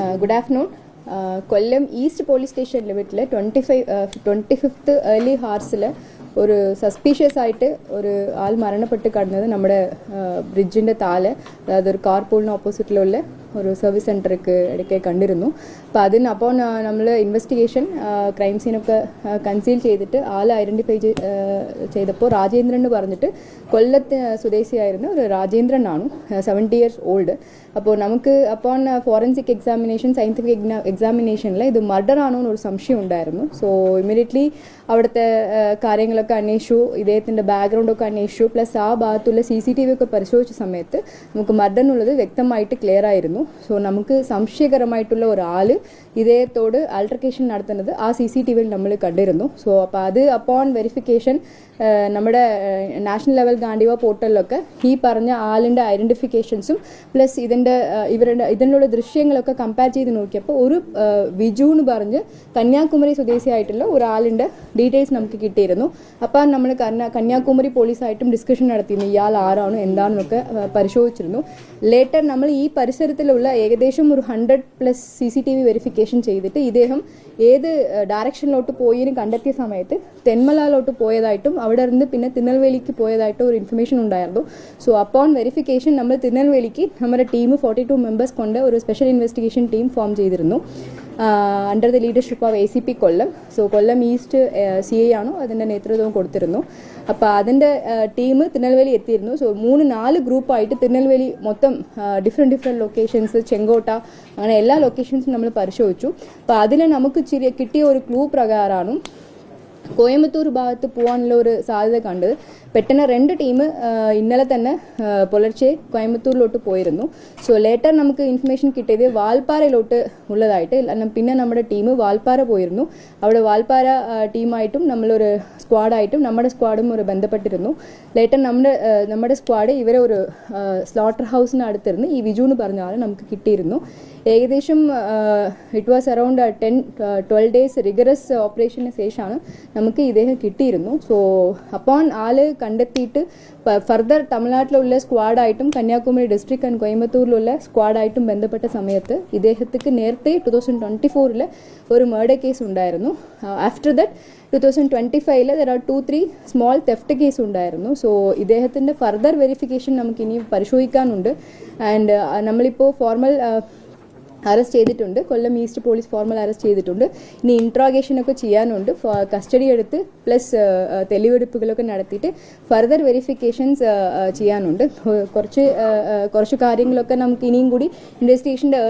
Good afternoon. Kollam East Police Station ലിമിറ്റിൽ 25th early hours ഒരു suspicious ആയിട്ട് ഒരു ആൾ മരണപ്പെട്ട് കിടന്നത് നമ്മുടെ ബ്രിഡ്ജിൻ്റെ താഴെ, അതായത് ഒരു കാർ പൂളിന് ഓപ്പോസിറ്റിലുള്ള ഒരു സർവീസ് സെൻറ്റർക്ക് ഇടയ്ക്ക് കണ്ടിരുന്നു. അപ്പോൾ അപ്പോൾ നമ്മൾ ഇൻവെസ്റ്റിഗേഷൻ ക്രൈം സീനൊക്കെ കൺസീൽ ചെയ്തിട്ട് ആൾ ഐഡൻറ്റിഫൈ ചെയ്തപ്പോൾ രാജേന്ദ്രൻ എന്ന് പറഞ്ഞിട്ട് കൊല്ലത്ത് സ്വദേശിയായിരുന്ന ഒരു രാജേന്ദ്രൻ ആണ്, 70 years old. അപ്പോൾ നമുക്ക് അപ്പോൾ ഫോറൻസിക് എക്സാമിനേഷൻ, സയൻറ്റിഫിക് എക്സാമിനേഷനിൽ ഇത് മർഡർ ആണോ എന്നൊരു സംശയം ഉണ്ടായിരുന്നു. സോ ഇമ്മീഡിയറ്റ്ലി അവിടുത്തെ കാര്യങ്ങളൊക്കെ അന്വേഷിച്ചു, ഇദ്ദേഹത്തിൻ്റെ ബാക്ക്ഗ്രൗണ്ടൊക്കെ അന്വേഷിച്ചു. പ്ലസ് ആ ഭാഗത്തുള്ള CCTV ഒക്കെ പരിശോധിച്ച സമയത്ത് നമുക്ക് മർഡർ എന്നുള്ളത് വ്യക്തമായിട്ട് ക്ലിയർ ആയിരുന്നു. സോ നമുക്ക് സംശയകരമായിട്ടുള്ള ഒരാൾ ഇദ്ദേഹത്തോട് ആൾട്ടർക്കേഷൻ നടത്തുന്നത് ആ CCTVയിൽ നമ്മൾ കണ്ടിരുന്നു. സോ അപ്പോൾ അത് അപ്പോൺ വെരിഫിക്കേഷൻ നമ്മുടെ നാഷണൽ ലെവൽ ഗാന്ധിവ പോർട്ടലിലൊക്കെ ഈ പറഞ്ഞ ആളിൻ്റെ ഐഡൻറ്റിഫിക്കേഷൻസും പ്ലസ് ഇതിനുള്ള ദൃശ്യങ്ങളൊക്കെ കമ്പയർ ചെയ്ത് നോക്കിയപ്പോൾ ഒരു വിജു എന്ന് പറഞ്ഞ് കന്യാകുമാരി സ്വദേശിയായിട്ടുള്ള ഒരാളിൻ്റെ ഡീറ്റെയിൽസ് നമുക്ക് കിട്ടിയിരുന്നു. അപ്പോൾ നമ്മൾ കന്യാകുമാരി പോലീസായിട്ടും ഡിസ്കഷൻ നടത്തിയിരുന്നു, ഇയാൾ ആരാണ് എന്താണെന്നൊക്കെ പരിശോധിച്ചിരുന്നു. ലേറ്റർ നമ്മൾ ഈ പരിസരത്തിലുള്ള ഏകദേശം ഒരു 100+ CCTV വെരിഫിക്കേഷൻ ചെയ്തിട്ട് ഇദ്ദേഹം ഏത് ഡയറക്ഷനിലോട്ട് പോയിന്ന് കണ്ടെത്തിയ സമയത്ത് തെന്മലയിലോട്ട് പോയതായിട്ടും അവിടെ നിന്ന് പിന്നെ തിരുനെൽവേലിക്ക് പോയതായിട്ടും ഒരു ഇൻഫർമേഷൻ ഉണ്ടായിരുന്നു. സോ അപ്പോൺ വെരിഫിക്കേഷൻ നമ്മൾ തിരുനെൽവേലിക്ക് നമ്മുടെ ടീം 42 മെമ്പേഴ്സ് കൊണ്ട് ഒരു സ്പെഷ്യൽ ഇൻവെസ്റ്റിഗേഷൻ ടീം ഫോം ചെയ്തിരുന്നു, under the leadership of ACP Kollam. So Kollam east CI ആണോ അതിൻ്റെ നേതൃത്വം കൊടുത്തിരുന്നു. അപ്പോൾ അതിൻ്റെ ടീം തിരുനെൽവേലി എത്തിയിരുന്നു. സോ 3-4 ഗ്രൂപ്പായിട്ട് തിരുനെൽവേലി മൊത്തം ഡിഫറെൻറ്റ് ലൊക്കേഷൻസ്, ചെങ്കോട്ട, അങ്ങനെ എല്ലാ ലൊക്കേഷൻസും നമ്മൾ പരിശോധിച്ചു. അപ്പോൾ അതിൽ നമുക്ക് കിട്ടിയ ഒരു ക്ലൂ പ്രകാരമാണ് കോയമ്പത്തൂർ ഭാഗത്ത് പോകാനുള്ള ഒരു സാധ്യത കണ്ടത്. പെട്ടെന്ന് 2 ടീം ഇന്നലെ തന്നെ പുലർച്ചെ കോയമ്പത്തൂരിലോട്ട് പോയിരുന്നു. സോ ലേറ്റർ നമുക്ക് ഇൻഫർമേഷൻ കിട്ടിയത് വാൽപ്പാറയിലോട്ട് ഉള്ളതായിട്ട്. പിന്നെ നമ്മുടെ ടീം വാൽപ്പാറ പോയിരുന്നു. അവിടെ വാൽപ്പാറ ടീമായിട്ടും നമ്മളൊരു സ്ക്വാഡായിട്ടും നമ്മുടെ സ്ക്വാഡും ഒരു ബന്ധപ്പെട്ടിരുന്നു. ലേറ്റർ നമ്മുടെ സ്ക്വാഡ് ഇവരെ ഒരു സ്ലോട്ടർ ഹൗസിന് അടുത്തിരുന്ന് ഈ വിജു എന്ന് പറഞ്ഞ ആൾ നമുക്ക് കിട്ടിയിരുന്നു. ഏകദേശം it was around 10-12 days rigorous ഓപ്പറേഷന് ശേഷമാണ് നമുക്ക് ഇദ്ദേഹം കിട്ടിയിരുന്നു. സോ അപ്പോൺ ആള് കണ്ടെത്തിയിട്ട് ഫർദർ തമിഴ്നാട്ടിലുള്ള സ്ക്വാഡായിട്ടും കന്യാകുമാരി ഡിസ്ട്രിക്ട് ആൻഡ് കോയമ്പത്തൂരിലുള്ള സ്ക്വാഡായിട്ടും ബന്ധപ്പെട്ട സമയത്ത് ഇദ്ദേഹത്തിന് നേരത്തെ 2024 ഒരു മർഡർ കേസ് ഉണ്ടായിരുന്നു. After that 2025 there are 2-3 small theft case ഉണ്ടായിരുന്നു. സോ ഇദ്ദേഹത്തിൻ്റെ ഫർദർ വെരിഫിക്കേഷൻ നമുക്ക് ഇനി പരിശോധിക്കാനുണ്ട്. ആൻഡ് നമ്മളിപ്പോൾ ഫോർമൽ അറസ്റ്റ് ചെയ്തിട്ടുണ്ട്, Kollam east police formal arrest ചെയ്തിട്ടുണ്ട്. ഇനി ഇൻട്രോഗേഷനൊക്കെ ചെയ്യാനുണ്ട്, കസ്റ്റഡി എടുത്ത് പ്ലസ് തെളിവെടുപ്പുകളൊക്കെ നടത്തിയിട്ട് ഫർദർ വെരിഫിക്കേഷൻസ് ചെയ്യാനുണ്ട്. കുറച്ച് കാര്യങ്ങളൊക്കെ നമുക്ക് ഇനിയും കൂടി ഇൻവെസ്റ്റിഗേഷൻ്റെ